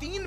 3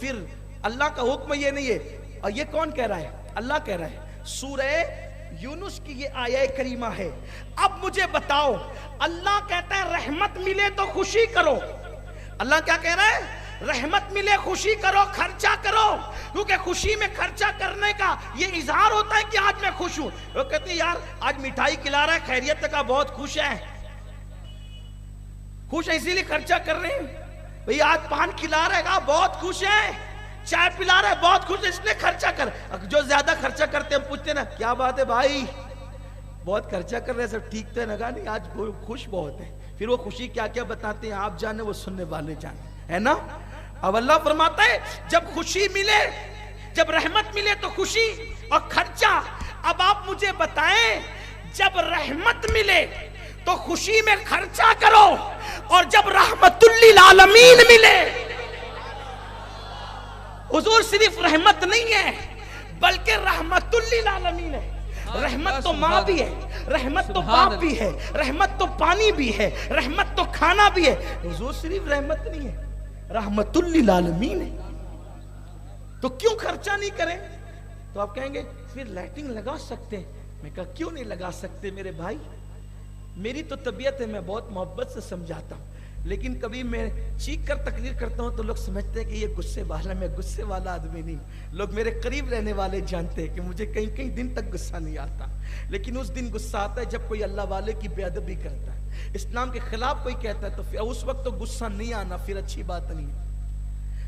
پھر اللہ کا حکم یہ نہیں ہے. اور یہ کون کہہ رہا ہے؟ اللہ کہہ رہا ہے. سورہ یونس کی یہ آیہ کریمہ ہے. اب مجھے بتاؤ، اللہ کہتا ہے رحمت ملے تو خوشی کرو. اللہ کیا کہہ رہا ہے؟ رحمت ملے خوشی کرو، خرچہ کرو. کیونکہ خوشی میں خرچہ کرنے کا یہ اظہار ہوتا ہے کہ آج میں خوش ہوں. وہ کہتے ہیں یار آج مٹھائی کھلا رہا ہے، خیریت کا، بہت خوش ہے. خوش ہے اسی لیے خرچہ کر رہے ہیں. بھئی آج پان کھلا رہے گا، بہت خوش ہے. چائے پلا رہا ہے، بہت خوش ہے، اس نے خرچہ کر. جو زیادہ خرچہ کرتے ہیں ہم پوچھتے ہیں نا کیا بات ہے بھائی، بہت خرچہ کر رہے ہیں، سب ٹھیک تو ہے نا؟ نہیں، آج خوش بہت ہے. پھر وہ خوشی کیا کیا بتاتے ہیں آپ جانے، وہ سننے والے جانے، ہے نا؟ اب اللہ فرماتا ہے جب خوشی ملے، جب رحمت ملے تو خوشی اور خرچہ. اب آپ مجھے بتائیں، جب رحمت ملے تو خوشی میں خرچہ کرو، اور جب رحمت للعالمین ملے. حضور صرف رحمت نہیں ہے بلکہ رحمت للعالمین ہے. رحمت تو ماں بھی ہے، رحمت تو باپ بھی ہے، رحمت تو پانی بھی ہے، رحمت تو کھانا بھی ہے. حضور صرف رحمت نہیں ہے، رحمت للعالمین ہے. تو کیوں خرچہ نہیں کریں؟ تو آپ کہیں گے پھر لائٹنگ لگا سکتے ہیں. میں کہا کیوں نہیں لگا سکتے میرے بھائی؟ میری تو طبیعت ہے، میں بہت محبت سے سمجھاتا ہوں، لیکن کبھی میں چیخ کر تقریر کرتا ہوں تو لوگ سمجھتے ہیں کہ یہ غصے والا. میں غصے والا آدمی نہیں. لوگ میرے قریب رہنے والے جانتے ہیں کہ مجھے کئی کئی دن تک غصہ نہیں آتا، لیکن اس دن غصہ آتا ہے جب کوئی اللہ والے کی بے ادبی کرتا ہے، اسلام کے خلاف کوئی کہتا ہے، تو پھر اس وقت تو غصہ نہیں آنا پھر اچھی بات نہیں ہے.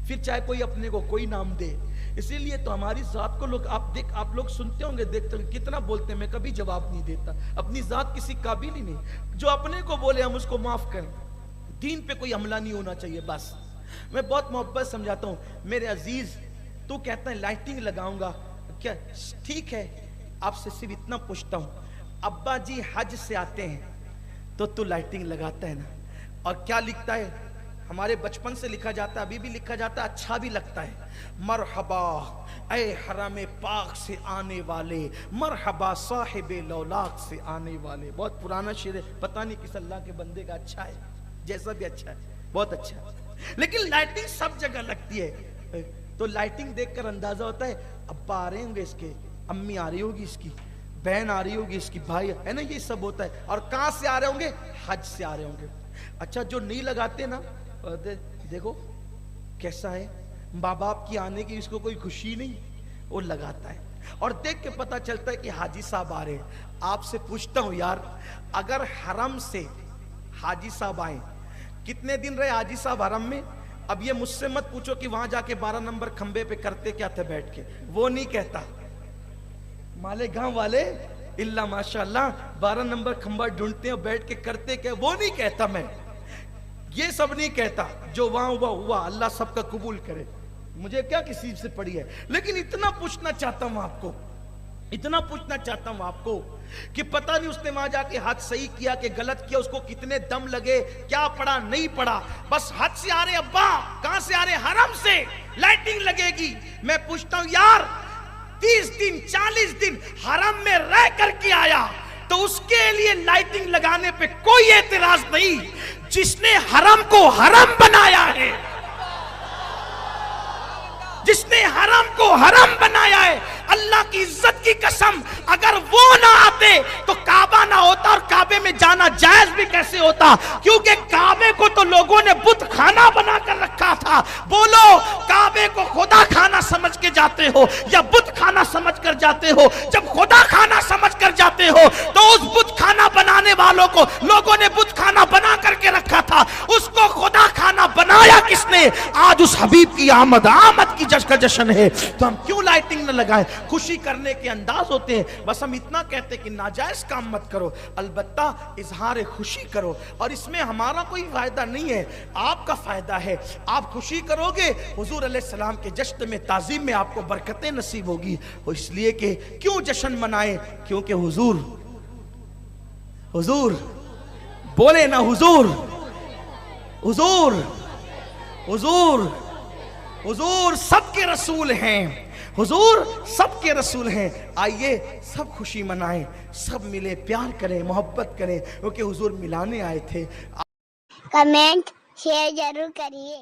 پھر چاہے کوئی اپنے کو کوئی نام دے. اسی لیے تو ہماری ذات کو لوگ آپ لوگ سنتے ہوں گے، دیکھتے ہوں گے کتنا بولتے ہیں. میں کبھی جواب نہیں دیتا. اپنی ذات کسی قابل ہی نہیں. جو اپنے کو بولے ہم اس کو معاف کریں. دین پہ کوئی حملہ نہیں ہونا چاہیے. بس میں بہت محبت سمجھاتا ہوں. میرے عزیز، تو کہتا ہے لائٹنگ لگاؤں گا، کیا ٹھیک ہے؟ آپ سے صرف اتنا پوچھتا ہوں، ابا جی حج سے آتے ہیں تو لائٹنگ لگاتا ہے نا؟ اور کیا لکھتا ہے؟ ہمارے بچپن سے لکھا جاتا ہے، ابھی بھی لکھا جاتا ہے، اچھا بھی لگتا ہے. مرحبا اے حرم پاک سے آنے والے، مرحبا صاحب لولاک سے آنے والے. بہت پرانا شعر ہے، پتہ نہیں کس اللہ کے بندے کا. اچھا ہے، جیسا بھی اچھا ہے، بہت اچھا ہے. لیکن لائٹنگ سب جگہ لگتی ہے. تو لائٹنگ دیکھ کر اندازہ ہوتا ہے ابا آ رہے ہوں گے اس کے، امی آ رہی ہوگی اس کی، بہن آ رہی ہوگی اس کی، بھائی ہے نا، یہ سب ہوتا ہے. اور کہاں سے آ رہے ہوں گے؟ حج سے آ رہے ہوں گے. اچھا جو نہیں لگاتے نا، دیکھو کیسا ہے، ماں باپ کی آنے کی اس کو کوئی خوشی نہیں، وہ لگاتا ہے. اور دیکھ کے پتا چلتا ہے کہ حاجی صاحب آ رہے ہیں. آپ سے پوچھتا ہوں یار، اگر حرم سے حاجی صاحب آئیں، کتنے دن رہے حاجی صاحب حرم میں؟ اب یہ مجھ سے مت پوچھو کہ وہاں جا کے 12 نمبر کھمبے پہ کرتے کیا تھے بیٹھ کے. وہ نہیں کہتا. مالے گاؤں والے اللہ ماشاءاللہ 12 نمبر کھمبا ڈھونڈتے ہیں اور بیٹھ کے کرتے کیا، وہ نہیں کہتا. میں یہ سب نہیں کہتا. جو وہاں ہوا اللہ سب کا قبول کرے. مجھے کیا کسی سے پڑی ہے، لیکن اتنا پوچھنا چاہتا ہوں آپ کو، اتنا پوچھنا چاہتا ہوں آپ کو کہ پتہ نہیں اس نے وہاں جا کے حج صحیح کیا کہ غلط کیا، اس کو کتنے دم لگے، کیا پڑا نہیں پڑا. بس حج سے آ رہے ابا، کہاں سے آ رہے؟ حرم سے. لائٹنگ لگے گی. میں پوچھتا ہوں یار 30 دن 40 دن حرم میں رہ کر کے آیا تو اس کے لیے لائٹنگ لگانے پہ کوئی اعتراض نہیں. جس نے حرم کو حرم بنایا ہے، جس نے حرم کو حرم بنایا ہے، اللہ کی عزت کی قسم اگر وہ نہ آتے تو کعبہ نہ ہوتا، اور کعبے میں جانا جائز بھی کیسے ہوتا؟ کیونکہ کعبے کو تو لوگوں نے بت خانہ بنا کر رکھا تھا. بولو کعبے کو خدا خانہ سمجھ کے جاتے ہو یا بت خانہ سمجھ کر جاتے ہو؟ جب خدا خانہ سمجھ کر جاتے ہو تو اس بت خانہ بنانے والوں کو لوگوں نے بت خانہ بنا کر کے رکھا تھا، اس کو خدا خانہ بنایا کس نے؟ آج اس حبیب کی آمد کی کا جشن ہے، تو ہم کیوں لائٹنگ نہ لگائیں؟ خوشی کرنے کے انداز ہوتے ہیں. بس ہم اتنا کہتے کہ ناجائز کام مت کرو، البتہ اظہار خوشی کرو. اور اس میں ہمارا کوئی فائدہ نہیں ہے، آپ کا فائدہ ہے. آپ خوشی کرو گے، حضور علیہ السلام کے جشن میں تعظیم میں آپ کو برکتیں نصیب ہوگی. اور اس لیے کہ کیوں جشن منائیں؟ کیونکہ حضور بولے نا، حضور سب کے رسول ہیں، حضور سب کے رسول ہیں. آئیے سب خوشی منائیں، سب ملے، پیار کریں، محبت کریں، کیونکہ حضور ملانے آئے تھے. کمنٹ شیئر ضرور کریے.